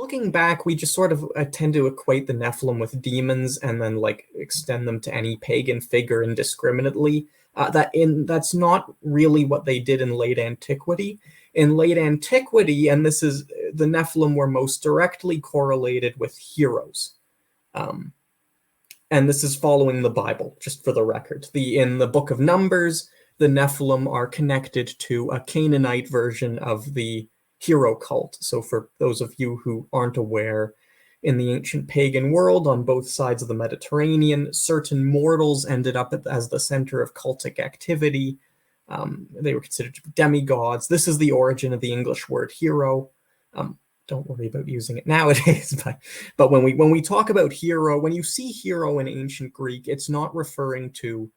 looking back, we just sort of tend to equate the Nephilim with demons and then like extend them to any pagan figure indiscriminately. That's not really what they did in late antiquity. In late antiquity, and this is the Nephilim were most directly correlated with heroes. And this is following the Bible, just for the record. In the book of Numbers, the Nephilim are connected to a Canaanite version of the hero cult. So for those of you who aren't aware, in the ancient pagan world on both sides of the Mediterranean, certain mortals ended up as the center of cultic activity. They were considered to be demigods. This is the origin of the English word hero. Don't worry about using it nowadays, but when we talk about hero, when you see hero in ancient Greek, it's not referring to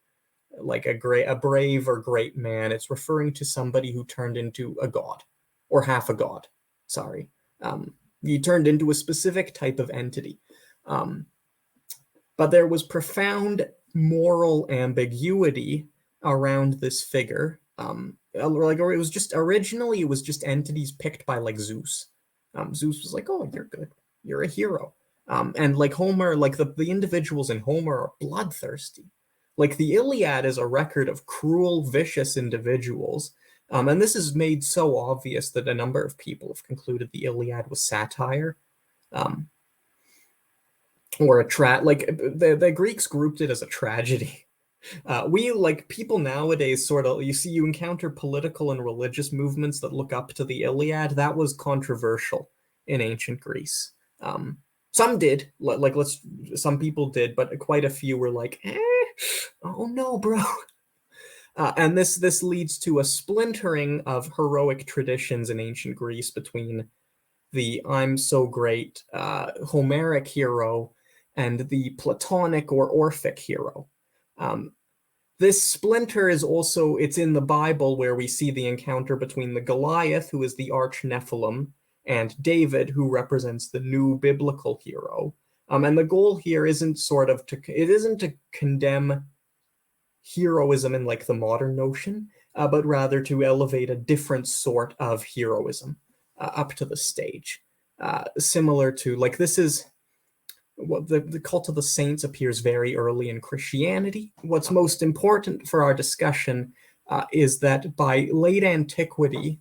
like a brave or great man. It's referring to somebody who turned into a god, or half a god. Sorry, he turned into a specific type of entity. But there was profound moral ambiguity around this figure. Like, or it was just originally it was just entities picked by like Zeus. Zeus was like, "Oh, you're good. You're a hero." And like Homer, like the individuals in Homer are bloodthirsty. Like the Iliad is a record of cruel, vicious individuals. And this is made so obvious that a number of people have concluded the Iliad was satire. Or the Greeks grouped it as a tragedy. We, like people nowadays, sort of, you encounter political and religious movements that look up to the Iliad. That was controversial in ancient Greece. Some did, some people did, but quite a few were like, oh no, bro. And this leads to a splintering of heroic traditions in ancient Greece between the I'm so great Homeric hero and the Platonic or Orphic hero. This splinter is also, it's in the Bible where we see the encounter between the Goliath, who is the arch Nephilim, and David, who represents the new biblical hero. And the goal here isn't to condemn heroism in like the modern notion, but rather to elevate a different sort of heroism up to the stage. Similar to, like, this is what the cult of the saints appears very early in Christianity. What's most important for our discussion is that by late antiquity,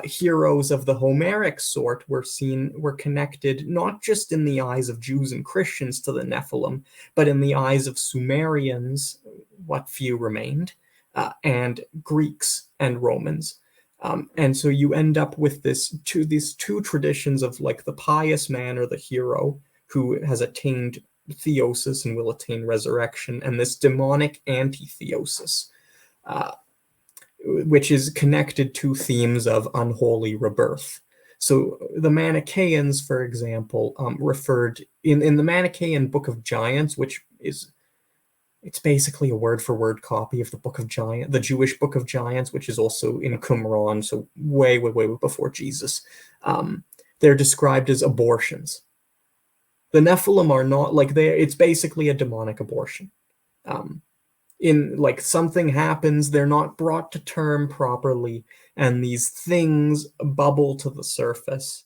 heroes of the Homeric sort were connected not just in the eyes of Jews and Christians to the Nephilim, but in the eyes of Sumerians, what few remained, and Greeks and Romans. And so you end up with these two traditions of like the pious man or the hero who has attained theosis and will attain resurrection, and this demonic anti-theosis, which is connected to themes of unholy rebirth. So the Manichaeans, for example, referred in the Manichaean Book of Giants, which it's basically a word-for-word copy of the Jewish Book of Giants, which is also in Qumran, so way, way, way before Jesus. They're described as abortions. The Nephilim are not like it's basically a demonic abortion. In like something happens, they're not brought to term properly, and these things bubble to the surface.